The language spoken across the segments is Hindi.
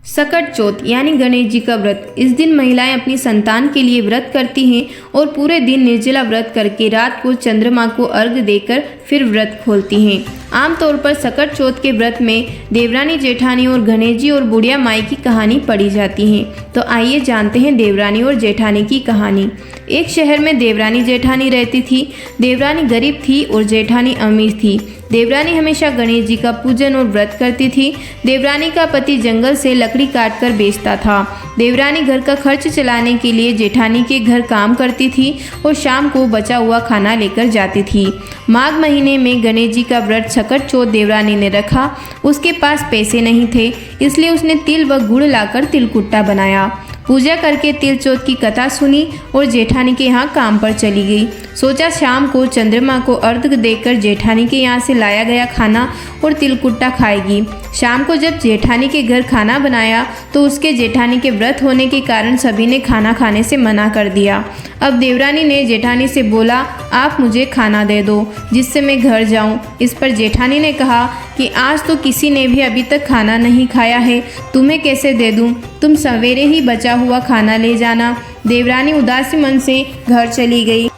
सकट चौथ यानी गणेश जी का व्रत। इस दिन महिलाएं अपनी संतान के लिए व्रत करती हैं और पूरे दिन निर्जला व्रत करके रात को चंद्रमा को अर्घ्य देकर फिर व्रत खोलती हैं। आमतौर पर सकट चौथ के व्रत में देवरानी जेठानी और गणेश जी और बुढ़िया माई की कहानी पढ़ी जाती है। तो आइए जानते हैं देवरानी और जेठानी की कहानी। एक शहर में देवरानी जेठानी रहती थी। देवरानी गरीब थी और जेठानी अमीर थी। देवरानी हमेशा गणेश जी का पूजन और व्रत करती थी। देवरानी का पति जंगल से लकड़ी काट कर बेचता था। देवरानी घर का खर्च चलाने के लिए जेठानी के घर काम करती थी और शाम को बचा हुआ खाना लेकर जाती थी। माघ महीने में गणेश जी का व्रत सकट चौथ देवरानी ने रखा। उसके पास पैसे नहीं थे, इसलिए उसने तिल व गुड़ लाकर तिलकुट्टा बनाया। पूजा करके तिल चौथ की कथा सुनी और जेठानी के यहाँ काम पर चली गई। सोचा शाम को चंद्रमा को अर्घ्य देकर जेठानी के यहाँ से लाया गया खाना और तिलकुट्टा खाएगी। शाम को जब जेठानी के घर खाना बनाया तो उसके जेठानी के व्रत होने के कारण सभी ने खाना खाने से मना कर दिया। अब देवरानी ने जेठानी से बोला, आप मुझे खाना दे दो जिससे मैं घर जाऊं। इस पर जेठानी ने कहा कि आज तो किसी ने भी अभी तक खाना नहीं खाया है, तुम्हें कैसे दे दूं? तुम सवेरे ही बचा हुआ खाना ले जाना। देवरानी उदासी मन से घर चली गई।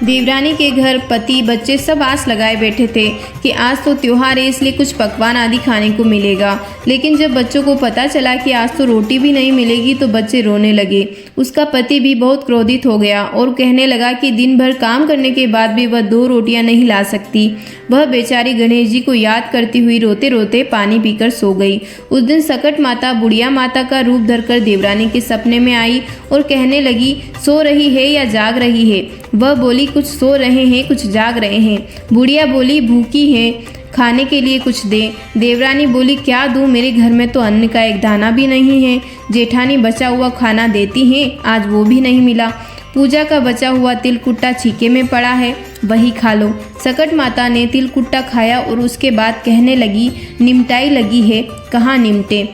देवरानी के घर पति बच्चे सब आस लगाए बैठे थे कि आज तो त्योहार है, इसलिए कुछ पकवान आदि खाने को मिलेगा। लेकिन जब बच्चों को पता चला कि आज तो रोटी भी नहीं मिलेगी तो बच्चे रोने लगे। उसका पति भी बहुत क्रोधित हो गया और कहने लगा कि दिन भर काम करने के बाद भी वह 2 रोटियां नहीं ला सकती। वह बेचारी गणेश जी को याद करती हुई रोते रोते पानी पीकर सो गई। उस दिन सकट माता बुढ़िया माता का रूप धरकर देवरानी के सपने में आई और कहने लगी, सो रही है या जाग रही है? वह बोली, कुछ सो रहे हैं कुछ जाग रहे हैं। बुढ़िया बोली, भूखी है, खाने के लिए कुछ दे। देवरानी बोली, क्या दूं, मेरे घर में तो अन्न का एक दाना भी नहीं है। जेठानी बचा हुआ खाना देती हैं, आज वो भी नहीं मिला। पूजा का बचा हुआ तिलकुट्टा छीके में पड़ा है, वही खा लो। सकट माता ने तिलकुट्टा खाया और उसके बाद कहने लगी, निमटाई लगी है, कहाँ निमटे?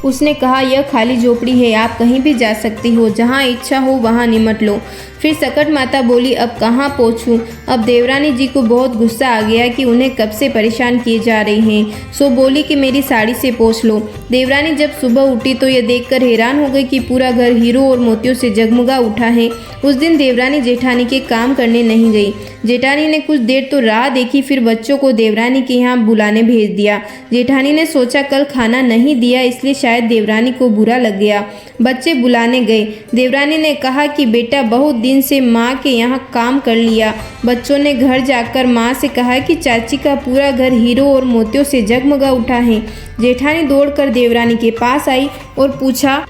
उसने कहा, यह खाली झोपड़ी है, आप कहीं भी जा सकती हो, जहाँ इच्छा हो वहाँ निमट लो। फिर सकट माता बोली, अब कहाँ पहुँचूँ? अब देवरानी जी को बहुत गुस्सा आ गया कि उन्हें कब से परेशान किए जा रही हैं। सो बोली कि मेरी साड़ी से पोंछ लो। देवरानी जब सुबह उठी तो यह देखकर हैरान हो गई कि पूरा घर हीरो और मोतियों से जगमगा उठा है। उस दिन देवरानी जेठानी के काम करने नहीं गई। जेठानी ने कुछ देर तो राह देखी, फिर बच्चों को देवरानी के यहाँ बुलाने भेज दिया। जेठानी ने सोचा कल खाना नहीं दिया इसलिए शायद देवरानी को बुरा लग गया। बच्चे बुलाने गए। देवरानी ने कहा कि बेटा बहुत दिन से माँ के यहाँ काम कर लिया। बच्चों ने घर जाकर माँ से कहा कि चाची का पूरा घर हीरो और मोतियों से जगमगा उठा है। जेठानी दौड़कर देवरानी के पास आई और पूछा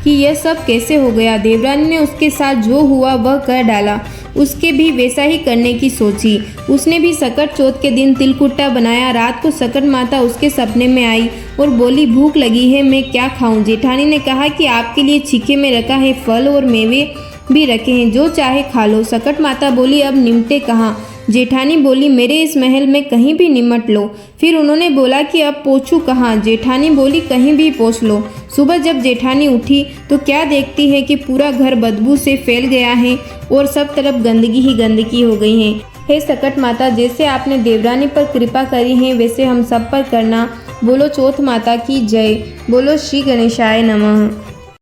कि यह सब कैसे हो गया। देवरानी ने उसके साथ जो हुआ वह कर डाला। उसके भी वैसा ही करने की सोची। उसने भी सकट चौथ के दिन तिलकुट्टा बनाया। रात को सकट माता उसके सपने में आई और बोली, भूख लगी है, मैं क्या खाऊं? जेठानी ने कहा कि आपके लिए छीके में रखा है, फल और मेवे भी रखे हैं, जो चाहे खा लो। सकट माता बोली, अब निमटे कहाँ? जेठानी बोली, मेरे इस महल में कहीं भी निमट लो। फिर उन्होंने बोला कि अब पोंछूं कहाँ? जेठानी बोली, कहीं भी पोंछ लो। सुबह जब जेठानी उठी तो क्या देखती है कि पूरा घर बदबू से फैल गया है और सब तरफ गंदगी ही गंदगी हो गई है। हे सकट माता, जैसे आपने देवरानी पर कृपा करी है वैसे हम सब पर करना। बोलो चौथ माता की जय। बोलो श्री गणेशाय नमः।